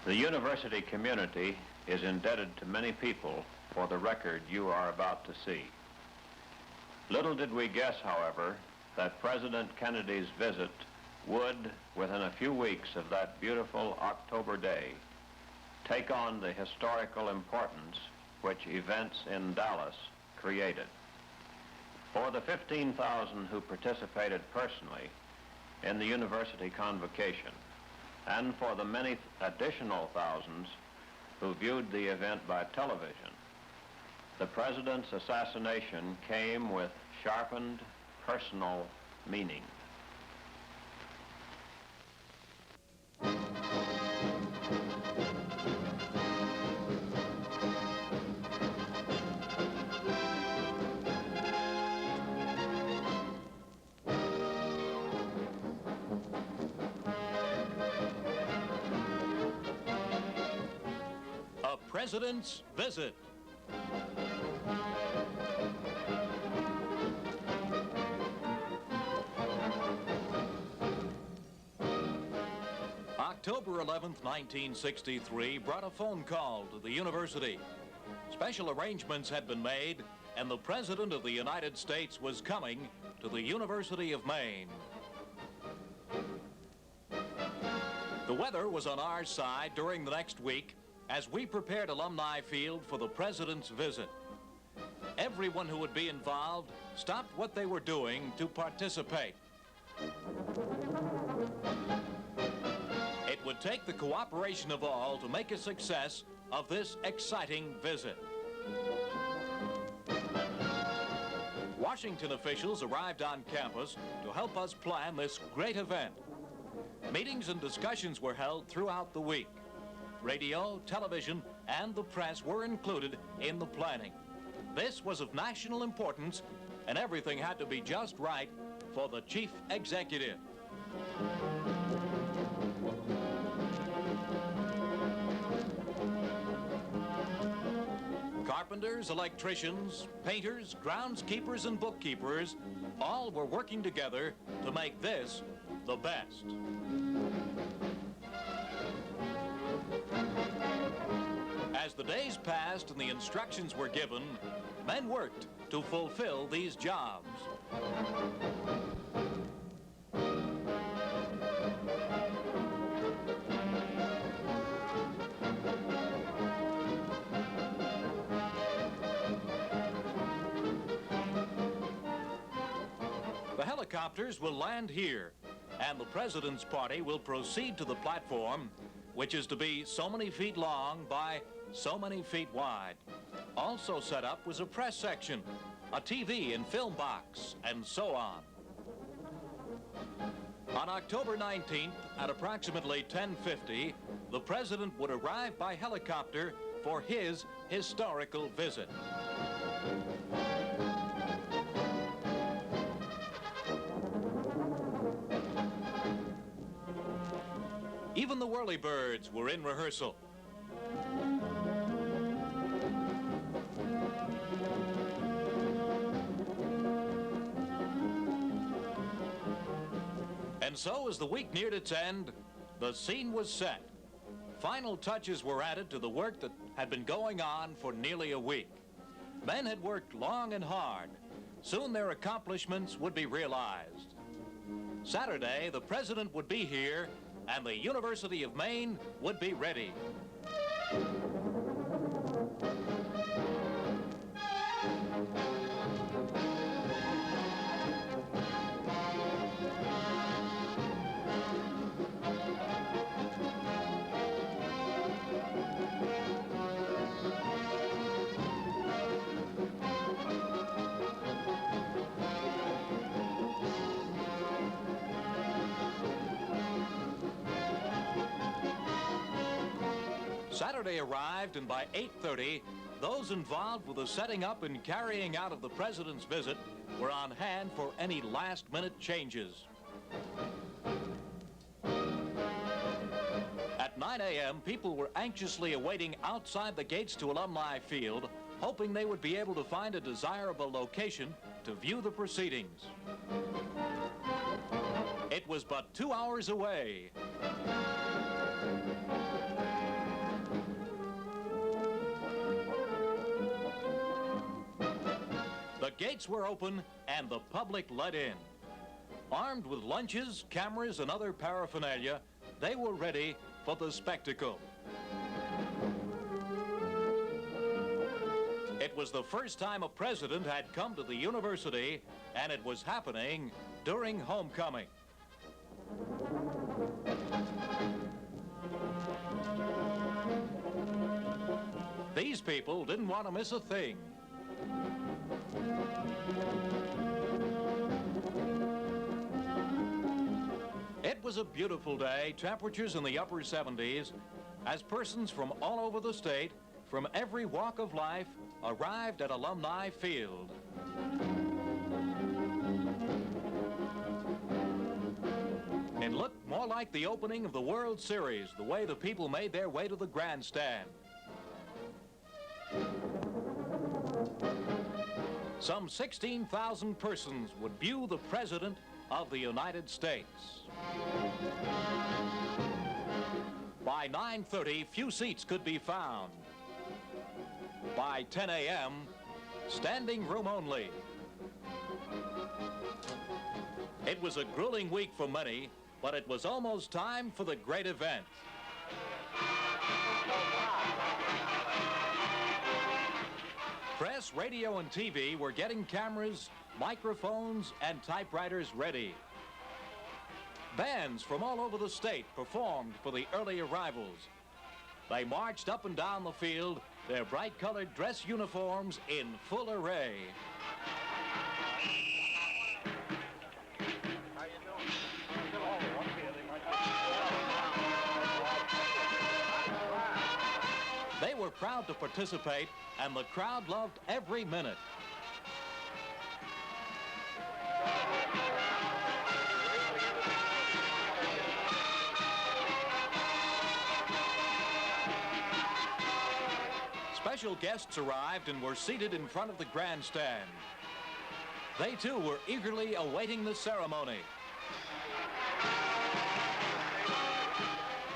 The university community is indebted to many people for the record you are about to see. Little did we guess, however, that President Kennedy's visit would, within a few weeks of that beautiful October day, take on the historical importance which events in Dallas created. For the 15,000 who participated personally in the university convocation, and for the many additional thousands who viewed the event by television, the president's assassination came with sharpened personal meaning. A President's Visit. October 11th, 1963 brought a phone call to the university. Special arrangements had been made, and the President of the United States was coming to the University of Maine. The weather was on our side during the next week as we prepared Alumni Field for the President's visit. Everyone who would be involved stopped what they were doing to participate. It would take the cooperation of all to make a success of this exciting visit. Washington officials arrived on campus to help us plan this great event. Meetings and discussions were held throughout the week. Radio, television, and the press were included in the planning. This was of national importance, and everything had to be just right for the chief executive. Carpenters, electricians, painters, groundskeepers, and bookkeepers all were working together to make this the best. As the days passed and the instructions were given, men worked to fulfill these jobs. The helicopters will land here, and the President's party will proceed to the platform, which is to be so many feet long by so many feet wide. Also set up was a press section, a TV and film box, and so on. On October 19th, at approximately 10:50, the President would arrive by helicopter for his historical visit. Even the whirlybirds were in rehearsal. And so, as the week neared its end, the scene was set. Final touches were added to the work that had been going on for nearly a week. Men had worked long and hard. Soon their accomplishments would be realized. Saturday, the President would be here, and the University of Maine would be ready. Saturday arrived, and by 8:30, those involved with the setting up and carrying out of the President's visit were on hand for any last-minute changes. At 9 a.m., people were anxiously awaiting outside the gates to Alumni Field, hoping they would be able to find a desirable location to view the proceedings. It was but 2 hours away. gates were open and the public let in. Armed with lunches, cameras, and other paraphernalia, they were ready for the spectacle. It was the first time a president had come to the university, and it was happening during homecoming. These people didn't want to miss a thing. It was a beautiful day, temperatures in the upper 70s, as persons from all over the state, from every walk of life, arrived at Alumni Field. It looked more like the opening of the World Series, the way the people made their way to the grandstand. Some 16,000 persons would view the President of the United States. By 9:30, few seats could be found. By 10 a.m., standing room only. It was a grueling week for many, but it was almost time for the great event. Press, radio, and TV were getting cameras, microphones, and typewriters ready. Bands from all over the state performed for the early arrivals. They marched up and down the field, their bright-colored dress uniforms in full array. They were proud to participate, and the crowd loved every minute. Special guests arrived and were seated in front of the grandstand. They too were eagerly awaiting the ceremony.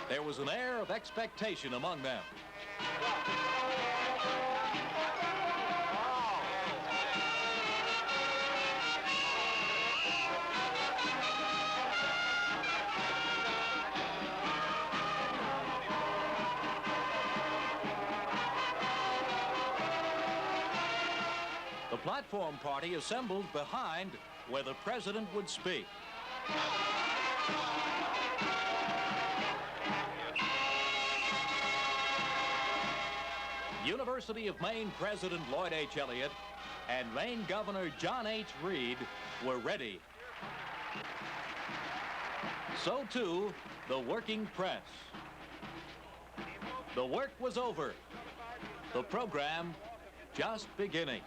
There was an air of expectation among them. The platform party assembled behind where the president would speak. University of Maine President Lloyd H. Elliott and Maine Governor John H. Reed were ready. So too, the working press. The work was over. The program just beginning.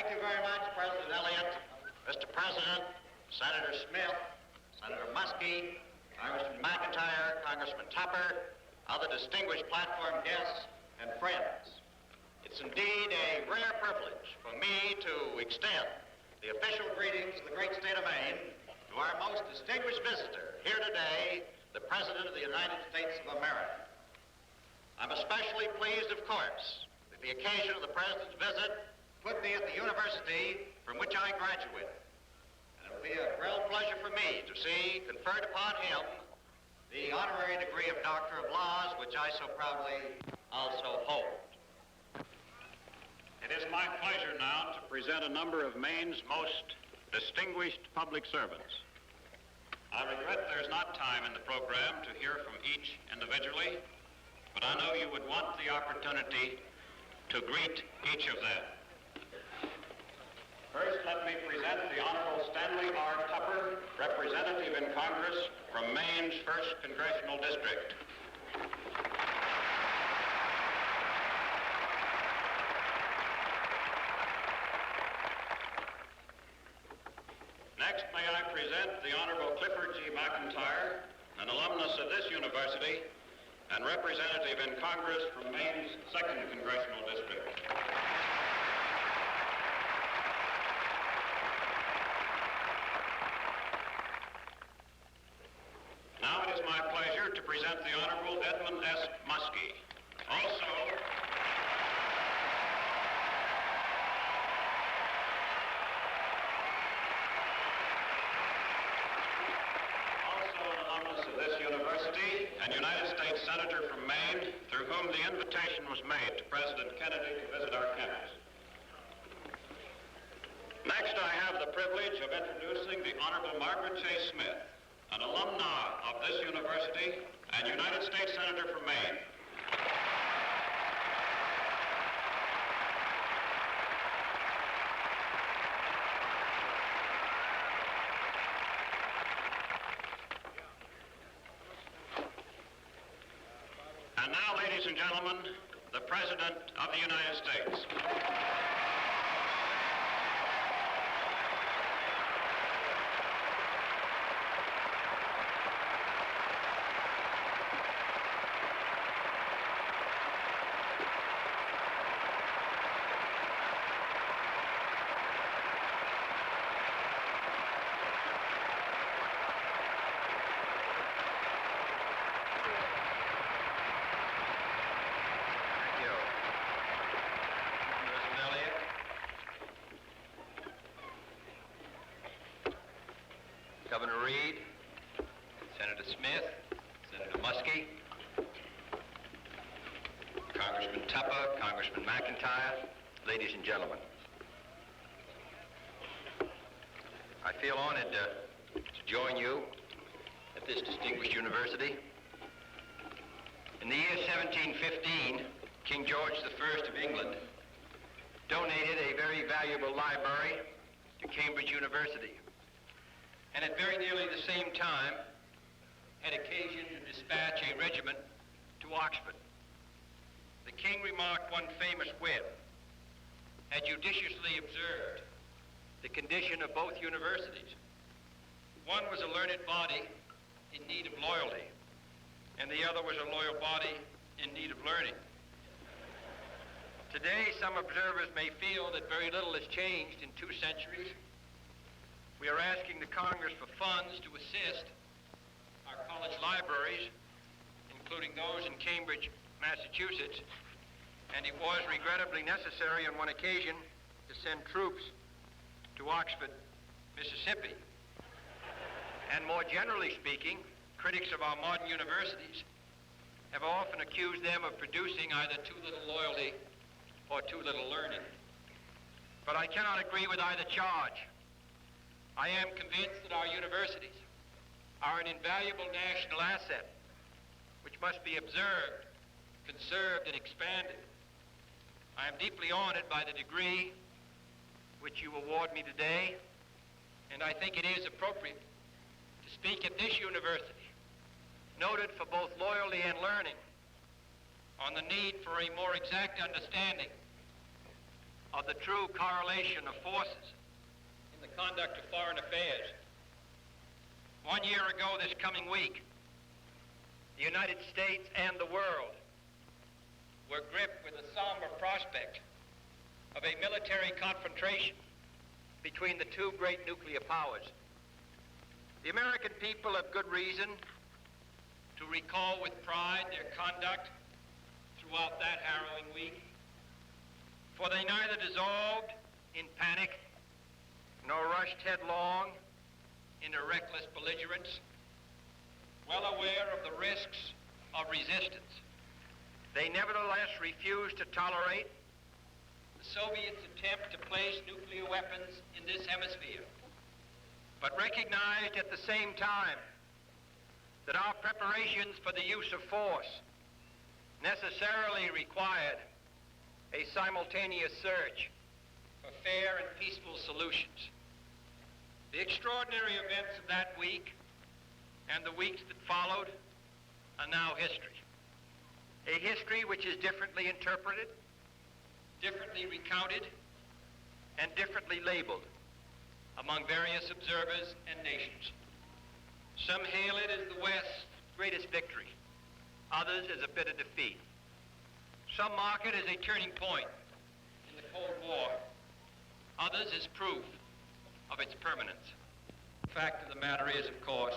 Thank you very much, President Elliott. Mr. President, Senator Smith, Senator Muskie, Congressman McIntyre, Congressman Tupper, other distinguished platform guests, and friends. It's indeed a rare privilege for me to extend the official greetings of the great state of Maine to our most distinguished visitor here today, the President of the United States of America. I'm especially pleased, of course, that the occasion of the President's visit put me at the university from which I graduated. And it'll be a real pleasure for me to see conferred upon him the honorary degree of Doctor of Laws, which I so proudly also hold. It is my pleasure now to present a number of Maine's most distinguished public servants. I regret there's not time in the program to hear from each individually, but I know you would want the opportunity to greet each of them. First, let me present the Honorable Stanley R. Tupper, representative in Congress from Maine's 1st Congressional District. Next, may I present the Honorable Clifford G. McIntyre, an alumnus of this university and representative in Congress from Maine's 2nd Congressional District. Now it is my pleasure to present the Honorable Edmund S. Muskie. Also an alumnus of this university and United States Senator from Maine, through whom the invitation was made to President Kennedy to visit our campus. Next, I have the privilege of introducing the Honorable Margaret J. Smith, an alumna of this university and United States Senator from Maine. And now, ladies and gentlemen, the President of the United States. Governor Reed, Senator Smith, Senator Muskie, Congressman Tupper, Congressman McIntyre, ladies and gentlemen. I feel honored to join you at this distinguished university. In the year 1715, King George I of England donated a very valuable library to Cambridge University. And at very nearly the same time, had occasion to dispatch a regiment to Oxford. The king remarked one famous whim, had judiciously observed the condition of both universities. One was a learned body in need of loyalty, and the other was a loyal body in need of learning. Today, some observers may feel that very little has changed in 2 centuries. We are asking the Congress for funds to assist our college libraries, including those in Cambridge, Massachusetts, and it was regrettably necessary on one occasion to send troops to Oxford, Mississippi. And more generally speaking, critics of our modern universities have often accused them of producing either too little loyalty or too little learning. But I cannot agree with either charge. I am convinced that our universities are an invaluable national asset which must be observed, conserved, and expanded. I am deeply honored by the degree which you award me today, and I think it is appropriate to speak at this university, noted for both loyalty and learning, on the need for a more exact understanding of the true correlation of forces in the conduct of foreign affairs. 1 year ago this coming week, the United States and the world were gripped with the somber prospect of a military confrontation between the two great nuclear powers. The American people have good reason to recall with pride their conduct throughout that harrowing week, for they neither dissolved in panic nor rushed headlong into reckless belligerence, well aware of the risks of resistance. They nevertheless refused to tolerate the Soviets' attempt to place nuclear weapons in this hemisphere, but recognized at the same time that our preparations for the use of force necessarily required a simultaneous search for fair and peaceful solutions. The extraordinary events of that week and the weeks that followed are now history. A history which is differently interpreted, differently recounted, and differently labeled among various observers and nations. Some hail it as the West's greatest victory, others as a bitter defeat. Some mark it as a turning point in the Cold War, others as proof of its permanence. The fact of the matter is, of course,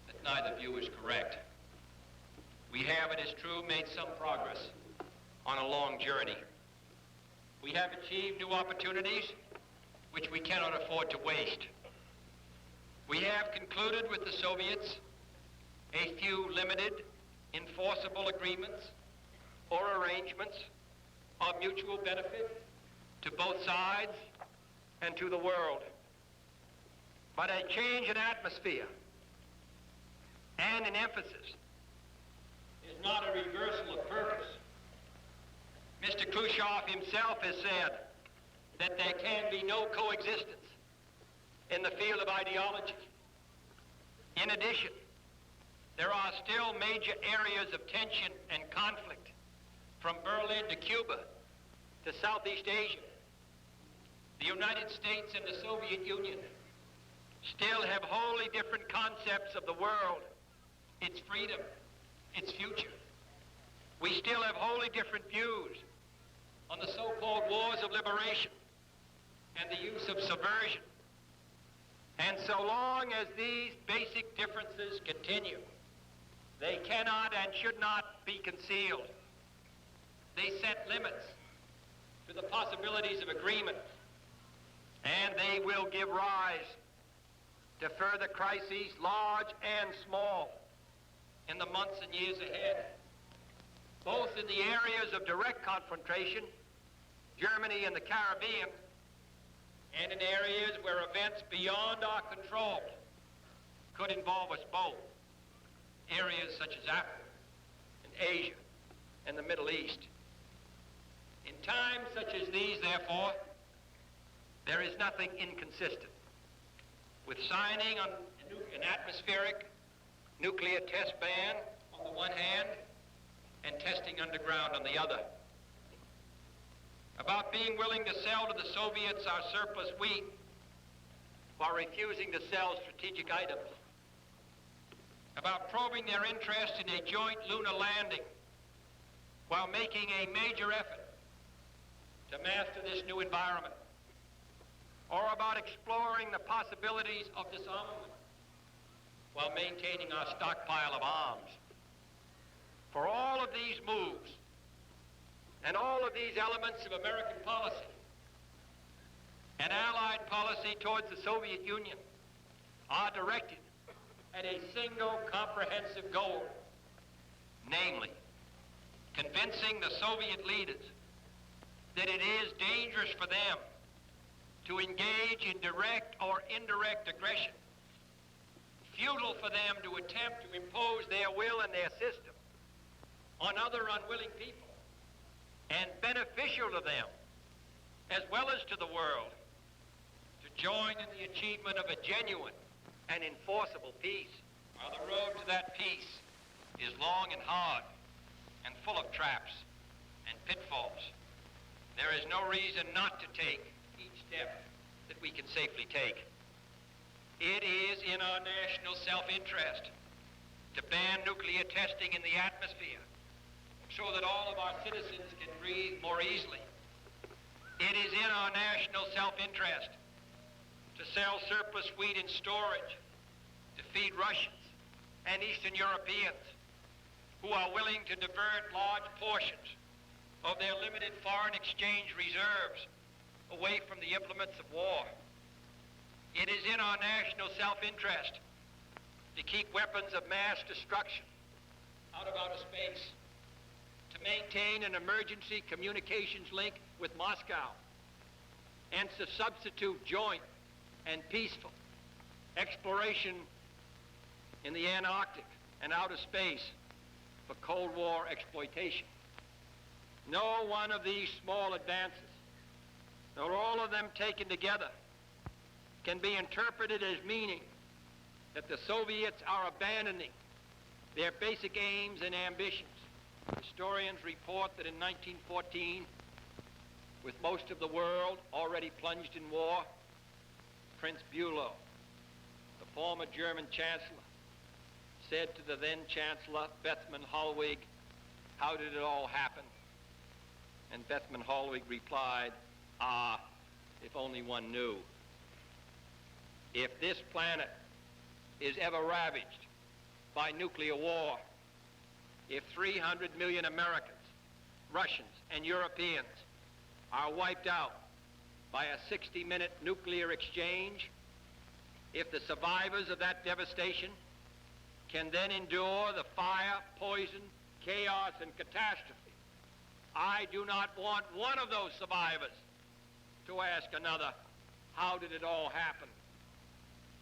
that neither view is correct. We have, it is true, made some progress on a long journey. We have achieved new opportunities which we cannot afford to waste. We have concluded with the Soviets a few limited, enforceable agreements or arrangements of mutual benefit to both sides and to the world. But a change in atmosphere and in emphasis is not a reversal of purpose. Mr. Khrushchev himself has said that there can be no coexistence in the field of ideology. In addition, there are still major areas of tension and conflict, from Berlin to Cuba to Southeast Asia. The United States and the Soviet Union still have wholly different concepts of the world, its freedom, its future. We still have wholly different views on the so-called wars of liberation and the use of subversion. And so long as these basic differences continue, they cannot and should not be concealed. They set limits to the possibilities of agreement, and they will give rise to further crises, large and small, in the months and years ahead, both in the areas of direct confrontation, Germany and the Caribbean, and in areas where events beyond our control could involve us both, areas such as Africa and Asia and the Middle East. In times such as these, therefore, there is nothing inconsistent with signing on an atmospheric nuclear test ban on the one hand and testing underground on the other. About being willing to sell to the Soviets our surplus wheat while refusing to sell strategic items. About probing their interest in a joint lunar landing while making a major effort to master this new environment. Or about exploring the possibilities of disarmament while maintaining our stockpile of arms. For all of these moves and all of these elements of American policy and Allied policy towards the Soviet Union are directed at a single comprehensive goal, namely, convincing the Soviet leaders that it is dangerous for them to engage in direct or indirect aggression, futile for them to attempt to impose their will and their system on other unwilling people, and beneficial to them, as well as to the world, to join in the achievement of a genuine and enforceable peace. While the road to that peace is long and hard and full of traps and pitfalls, there is no reason not to take each step that we can safely take. It is in our national self-interest to ban nuclear testing in the atmosphere so that all of our citizens can breathe more easily. It is in our national self-interest to sell surplus wheat in storage to feed Russians and Eastern Europeans who are willing to divert large portions of their limited foreign exchange reserves away from the implements of war. It is in our national self-interest to keep weapons of mass destruction out of outer space, to maintain an emergency communications link with Moscow, and to substitute joint and peaceful exploration in the Antarctic and outer space for Cold War exploitation. No one of these small advances, nor all of them taken together, can be interpreted as meaning that the Soviets are abandoning their basic aims and ambitions. Historians report that in 1914, with most of the world already plunged in war, Prince Bülow, the former German chancellor, said to the then chancellor, Bethmann Hollweg, "How did it all happen?" And Bethmann Hollweg replied, "Ah, if only one knew." If this planet is ever ravaged by nuclear war, if 300 million Americans, Russians, and Europeans are wiped out by a 60-minute nuclear exchange, if the survivors of that devastation can then endure the fire, poison, chaos, and catastrophe, I do not want one of those survivors to ask another, "How did it all happen?"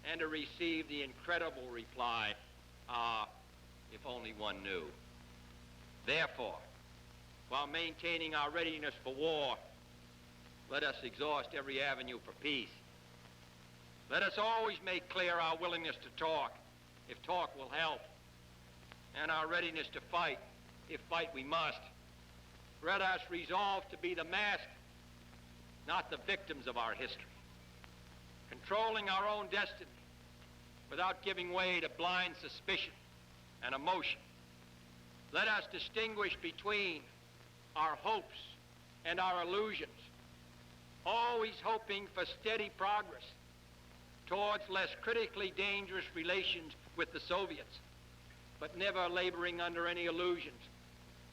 and to receive the incredible reply, "Ah, if only one knew." Therefore, while maintaining our readiness for war, let us exhaust every avenue for peace. Let us always make clear our willingness to talk, if talk will help, and our readiness to fight, if fight we must. Let us resolve to be the masked, not the victims of our history, controlling our own destiny without giving way to blind suspicion and emotion. Let us distinguish between our hopes and our illusions, always hoping for steady progress towards less critically dangerous relations with the Soviets, but never laboring under any illusions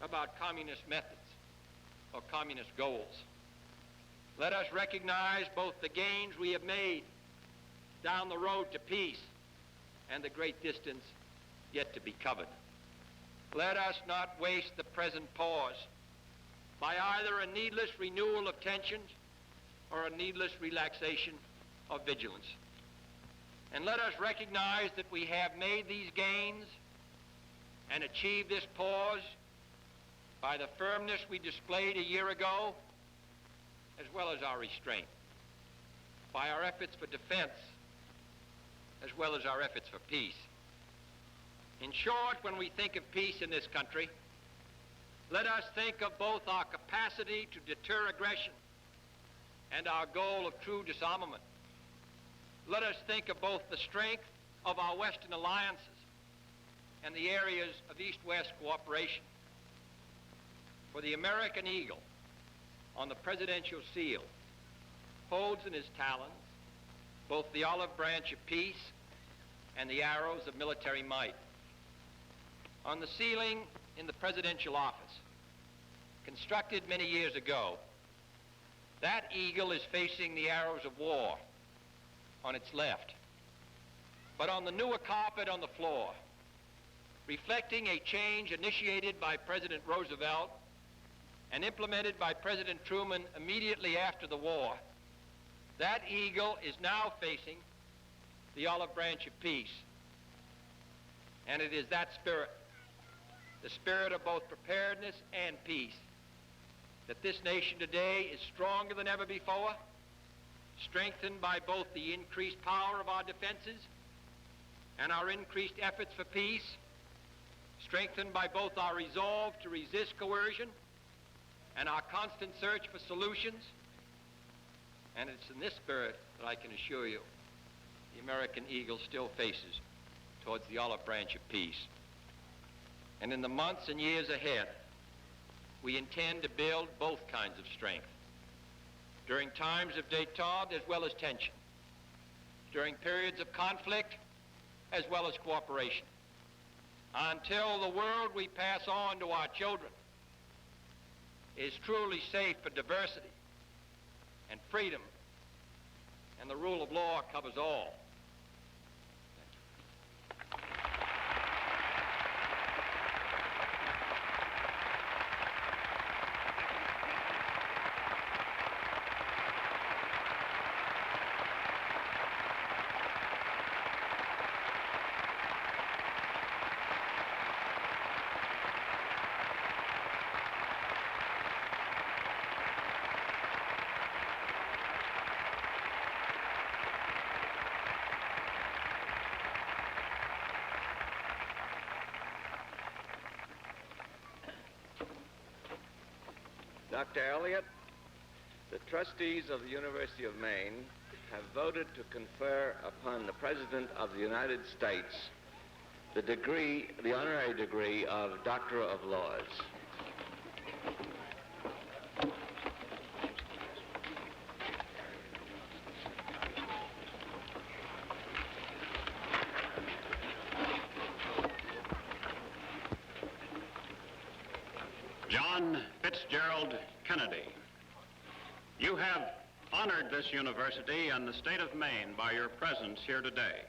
about communist methods or communist goals. Let us recognize both the gains we have made down the road to peace and the great distance yet to be covered. Let us not waste the present pause by either a needless renewal of tensions or a needless relaxation of vigilance. And let us recognize that we have made these gains and achieved this pause by the firmness we displayed a year ago, as well as our restraint, by our efforts for defense, as well as our efforts for peace. In short, when we think of peace in this country, let us think of both our capacity to deter aggression and our goal of true disarmament. Let us think of both the strength of our Western alliances and the areas of East-West cooperation. For the American eagle on the presidential seal holds in his talons both the olive branch of peace and the arrows of military might. On the ceiling in the presidential office, constructed many years ago, that eagle is facing the arrows of war on its left. But on the newer carpet on the floor, reflecting a change initiated by President Roosevelt and implemented by President Truman immediately after the war, that eagle is now facing the olive branch of peace. And it is that spirit, the spirit of both preparedness and peace, that this nation today is stronger than ever before, strengthened by both the increased power of our defenses and our increased efforts for peace, strengthened by both our resolve to resist coercion and our constant search for solutions. And it's in this spirit that I can assure you the American eagle still faces towards the olive branch of peace. And in the months and years ahead, we intend to build both kinds of strength. During times of détente as well as tension. During periods of conflict as well as cooperation. Until the world we pass on to our children is truly safe for diversity and freedom, and the rule of law covers all. Dr. Elliott, the trustees of the University of Maine have voted to confer upon the President of the United States the honorary degree of Doctor of Laws. John Fitzgerald Kennedy, you have honored this university and the state of Maine by your presence here today.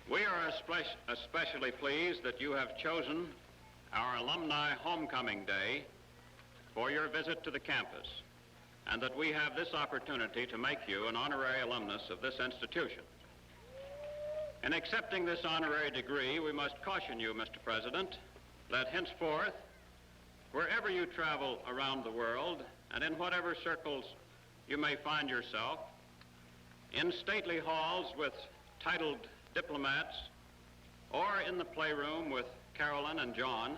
We are especially pleased that you have chosen our Alumni Homecoming Day for your visit to the campus, and that we have this opportunity to make you an honorary alumnus of this institution. In accepting this honorary degree, we must caution you, Mr. President, that henceforth, wherever you travel around the world, and in whatever circles you may find yourself, in stately halls with titled diplomats, or in the playroom with Carolyn and John,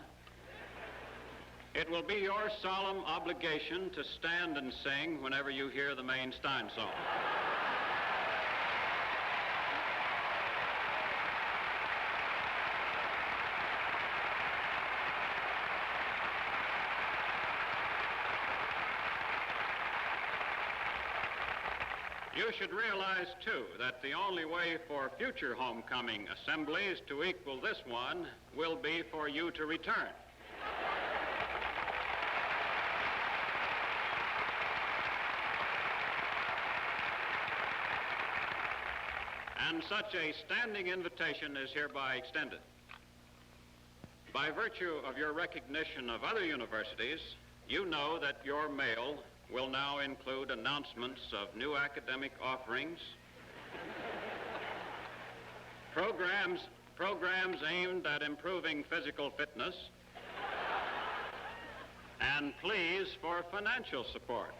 it will be your solemn obligation to stand and sing whenever you hear the Maine Stein song. You should realize, too, that the only way for future homecoming assemblies to equal this one will be for you to return. And such a standing invitation is hereby extended. By virtue of your recognition of other universities, you know that your mail will now include announcements of new academic offerings, programs aimed at improving physical fitness, and pleas for financial support.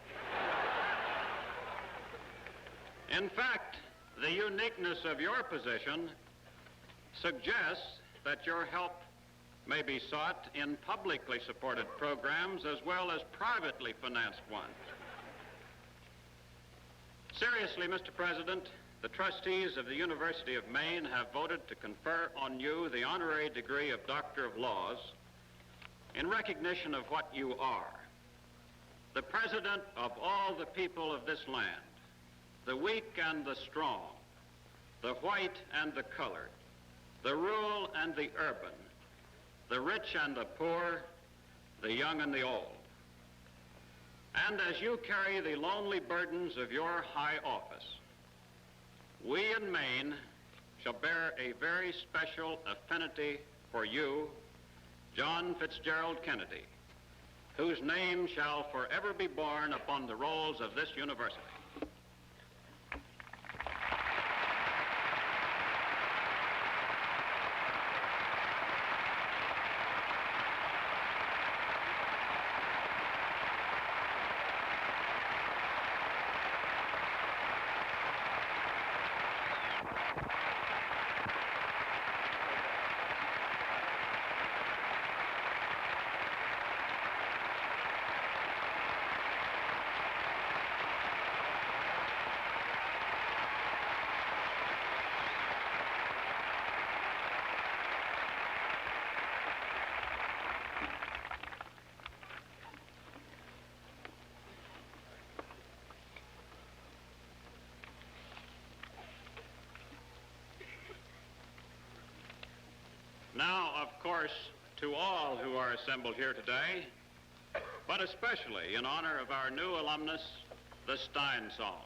In fact, the uniqueness of your position suggests that your help may be sought in publicly supported programs as well as privately financed ones. Seriously, Mr. President, the trustees of the University of Maine have voted to confer on you the honorary degree of Doctor of Laws in recognition of what you are: the President of all the people of this land, the weak and the strong, the white and the colored, the rural and the urban, the rich and the poor, the young and the old. And as you carry the lonely burdens of your high office, we in Maine shall bear a very special affinity for you, John Fitzgerald Kennedy, whose name shall forever be borne upon the rolls of this university. Now, of course, to all who are assembled here today, but especially in honor of our new alumnus, the Stein Song.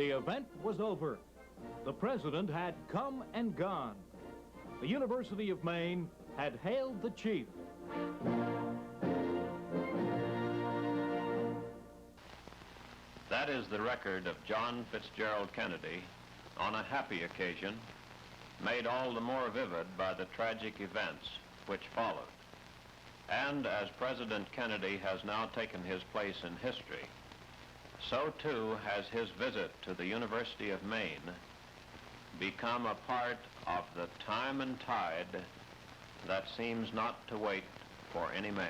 The event was over. The president had come and gone. The University of Maine had hailed the chief. That is the record of John Fitzgerald Kennedy on a happy occasion, made all the more vivid by the tragic events which followed. And as President Kennedy has now taken his place in history, so too has his visit to the University of Maine become a part of the time and tide that seems not to wait for any man.